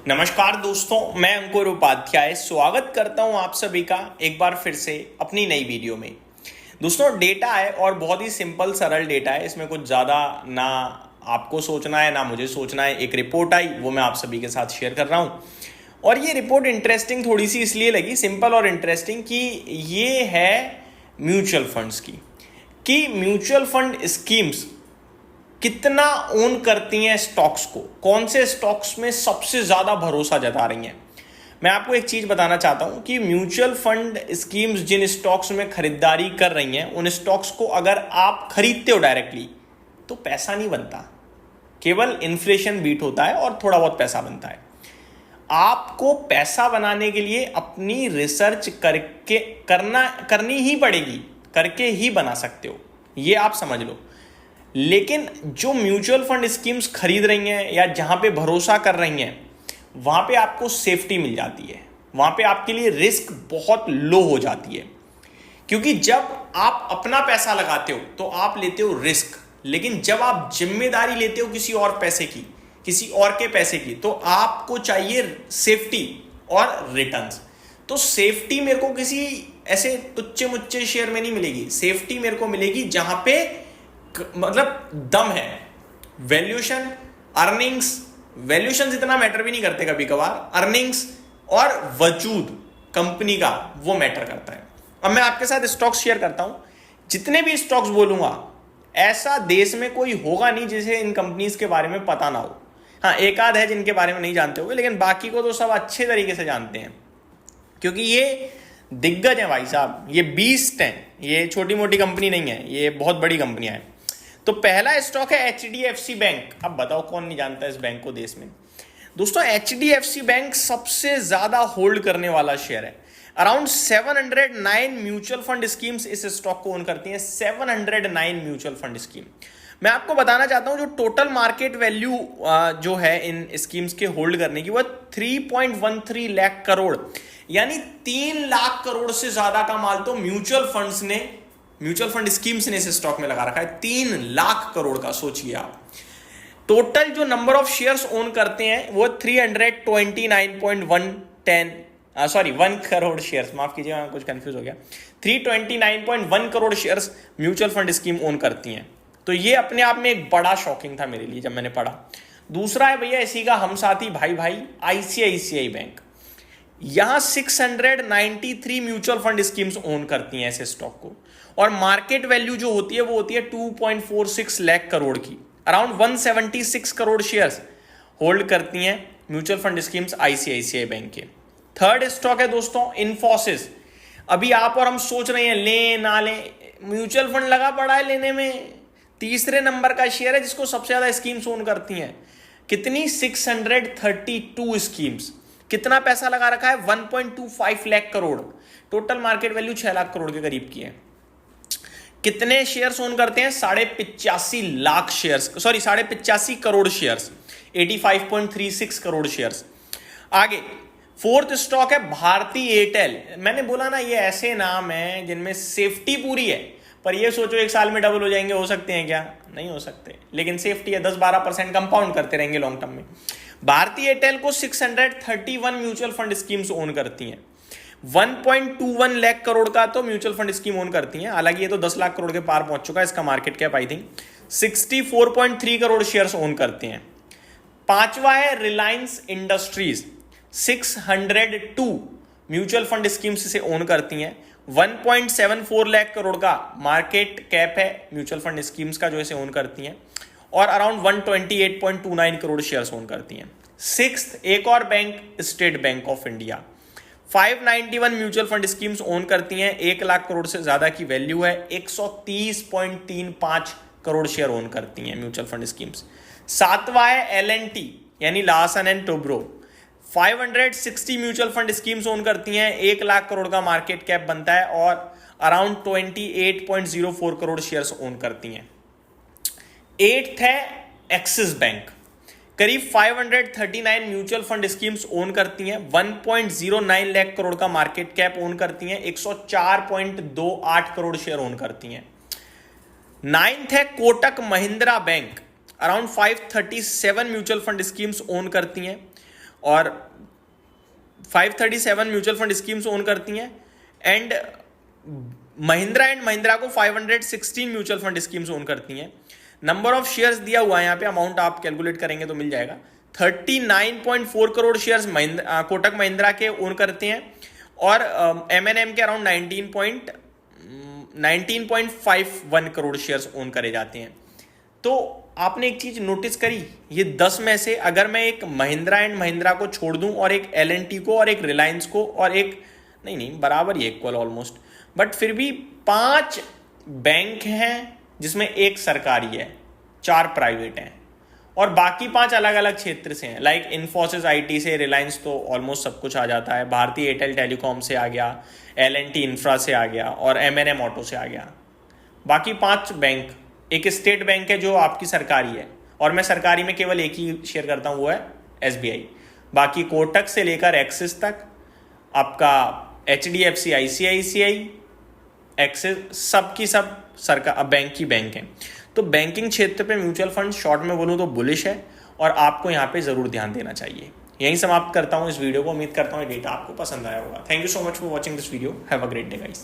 नमस्कार दोस्तों, मैं अंकुर उपाध्याय स्वागत करता हूं आप सभी का एक बार फिर से अपनी नई वीडियो में। दोस्तों, डेटा है और बहुत ही सिंपल सरल डेटा है। इसमें कुछ ज़्यादा ना आपको सोचना है ना मुझे सोचना है। एक रिपोर्ट आई, वो मैं आप सभी के साथ शेयर कर रहा हूं। और ये रिपोर्ट इंटरेस्टिंग थोड़ी सी इसलिए लगी, सिंपल और इंटरेस्टिंग, कि ये है म्यूचुअल फंड्स की, कि म्यूचुअल फंड स्कीम्स कितना ओन करती हैं स्टॉक्स को, कौन से स्टॉक्स में सबसे ज़्यादा भरोसा जता रही हैं। मैं आपको एक चीज़ बताना चाहता हूं कि म्यूचुअल फंड स्कीम्स जिन स्टॉक्स में खरीदारी कर रही हैं, उन स्टॉक्स को अगर आप खरीदते हो डायरेक्टली तो पैसा नहीं बनता, केवल इन्फ्लेशन बीट होता है और थोड़ा बहुत पैसा बनता है। आपको पैसा बनाने के लिए अपनी रिसर्च करके करनी ही पड़ेगी, करके ही बना सकते हो, ये आप समझ लो। लेकिन जो म्यूचुअल फंड स्कीम्स खरीद रही हैं या जहां पे भरोसा कर रही हैं, वहां पे आपको सेफ्टी मिल जाती है, वहां पे आपके लिए रिस्क बहुत लो हो जाती है। क्योंकि जब आप अपना पैसा लगाते हो तो आप लेते हो रिस्क, लेकिन जब आप जिम्मेदारी लेते हो किसी और पैसे की, किसी और के पैसे की, तो आपको चाहिए सेफ्टी और रिटर्न्स। तो सेफ्टी मेरे को किसी ऐसे टुच्चे मुच्चे शेयर में नहीं मिलेगी। सेफ्टी मेरे को मिलेगी जहां पे मतलब दम है, वैल्यूएशन, अर्निंग्स। वैल्यूएशन इतना मैटर भी नहीं करते कभी कभार, अर्निंग्स और वजूद कंपनी का वो मैटर करता है। अब मैं आपके साथ स्टॉक्स शेयर करता हूं। जितने भी स्टॉक्स बोलूंगा, ऐसा देश में कोई होगा नहीं जिसे इन कंपनीज के बारे में पता ना हो। हाँ, एक आध है जिनके बारे में नहीं जानते होंगे, लेकिन बाकी को तो सब अच्छे तरीके से जानते हैं, क्योंकि ये दिग्गज हैं भाई साहब, ये बीस्ट हैं, ये छोटी मोटी कंपनी नहीं है, ये बहुत बड़ी कंपनियां हैं। तो पहला स्टॉक है HDFC बैंक। अब बताओ कौन नहीं जानता इस बैंक को देश में। दोस्तों, HDFC बैंक सबसे ज्यादा होल्ड करने वाला शेयर है। अराउंड 709 म्यूचुअल फंड स्कीम्स इस स्टॉक को ओन करती हैं। 709 म्यूचुअल फंड स्कीम। मैं आपको बताना चाहता हूं जो टोटल मार्केट वैल्यू जो है इन स्कीम्स के होल्ड करने की, वह 3.13 लाख करोड़, यानी 3 लाख करोड़ से ज्यादा का माल तो म्यूचुअल फंड स्कीम्स ने इस स्टॉक में लगा रखा है। 3 लाख करोड़ का, सोचिए आप। टोटल जो नंबर ऑफ शेयर्स ओन करते हैं वो 1 करोड़ शेयर्स, माफ कीजिए मैं कुछ कंफ्यूज हो गया। 329.1 crore shares mutual fund scheme own करती हैं। तो ये अपने आप में एक बड़ा शॉकिंग था मेरे लिए जब मैंने पढ़ा। दूसरा है भैया इसी का हम साथी भाई ICICI बैंक। यहां 693 म्यूचुअल फंड स्कीम्स ओन करती हैं ऐसे स्टॉक को, और मार्केट वैल्यू जो होती है वो होती है 2.46 लाख करोड़ की। अराउंड 176 करोड़ शेयर्स होल्ड करती हैं mutual fund schemes ICICI bank के। थर्ड स्टॉक है दोस्तों इन्फोसिस। अभी आप और हम सोच रहे हैं लें ना लें, म्यूचुअल फंड लगा पड़ा है लेने में। तीसरे नंबर का शेयर है जिसको सबसे ज्यादा स्कीम्स ओन करती हैं। कितनी? 632 स्कीम्स। कितना पैसा लगा रखा है? 1.25 lakh crore. Total market value 6 lakh crore के करीब की है। कितने शेयर्स ओन करते हैं? 85 lakh shares, sorry 85 crore shares, 85.36 crore shares. आगे फोर्थ स्टॉक है भारती एयरटेल। मैंने बोला ना, ये ऐसे नाम हैं जिनमें सेफ्टी पूरी है, पर ये सोचो एक साल में डबल हो जाएंगे, हो सकते हैं क्या? नहीं हो सकते, लेकिन सेफ्टी है, 10-12% कंपाउंड करते रहेंगे लॉन्ग टर्म में। भारतीय एयरटेल को 631 म्यूचुअल फंड स्कीम्स ओन करती हैं। 1.21 लाख करोड़ का तो म्यूचुअल फंड स्कीम ओन करती हैं, हालांकि ये तो 10 लाख करोड़ के पार पहुंच चुका है इसका market cap. I think 64.3 crore shares own करते हैं। पांचवा है Reliance industries. 602 mutual fund schemes इसे ओन करती हैं। 1.74 लाख करोड़ का मार्केट कैप है म्यूचुअल फंड स्कीम्स का जो इसे ओन करती हैं, और अराउंड 128.29 करोड़ शेयर्स ओन करती हैं। सिक्स्थ एक और bank, state bank of India. 591 mutual fund schemes own करती हैं। 1 लाख करोड़ से ज्यादा की वैल्यू है। 130.35 करोड़ शेयर ओन करती हैं म्यूचुअल फंड स्कीम्स। सातवां है L&T यानी Larsen and Toubro. 560 mutual fund schemes own करती हैं। 1 लाख करोड़ का मार्केट कैप बनता है, और अराउंड 28.04 करोड़ शेयर्स ओन करती हैं। एट्थ है एक्सिस बैंक। करीब 539 म्यूचुअल फंड स्कीम्स ओन करती हैं। 1.09 लाख करोड़ का मार्केट कैप ओन करती हैं। 104.28 करोड़ शेयर ओन करती हैं। नाइन्थ है Kotak Mahindra bank. Around 537 mutual fund schemes own करती हैं। और 537 म्यूचुअल फंड स्कीम्स ओन करती हैं एंड महिंद्रा को 516 म्यूचुअल फंड स्कीम्स ओन करती हैं। नंबर ऑफ शेयर्स दिया हुआ है यहाँ पे, अमाउंट आप कैलकुलेट करेंगे तो मिल जाएगा। 39.4 करोड़ शेयर्स कोटक महिंद्रा के ओन करते हैं और M&M के अराउंड 19.51 करोड़ शेयर्स ओन करे जाते हैं। तो आपने एक चीज नोटिस करी, ये 10 में से अगर मैं एक महिंद्रा एंड महिंद्रा को छोड़ दूं और एक L&T को और एक रिलायंस को और एक नहीं बराबर ही इक्वल ऑलमोस्ट, बट फिर भी 5 बैंक हैं जिसमें एक सरकारी है, 4 प्राइवेट हैं और बाकी 5 अलग अलग क्षेत्र से हैं। लाइक इन्फोसिस IT से, रिलायंस तो ऑलमोस्ट सब कुछ आ जाता है, भारतीय एयरटेल टेलीकॉम से आ गया, L&T इंफ्रा से आ गया और M&M ऑटो से आ गया। बाकी 5 बैंक, एक स्टेट बैंक है जो आपकी सरकारी है और मैं सरकारी में केवल एक ही शेयर करता हूँ, वो है SBI। बाकी कोटक से लेकर एक्सिस तक, आपका HDFC, ICICI, एक्सिस, सब की सब सरकार बैंक की बैंक है। तो बैंकिंग क्षेत्र पे म्यूचुअल फंड शॉर्ट में बोलूँ तो बुलिश है और आपको यहाँ पे ज़रूर ध्यान देना चाहिए। यहीं समाप्त करता हूँ इस वीडियो को। उम्मीद करता हूँ ये डेटा आपको पसंद आया होगा। Thank you so much for watching this video. Have a great day guys.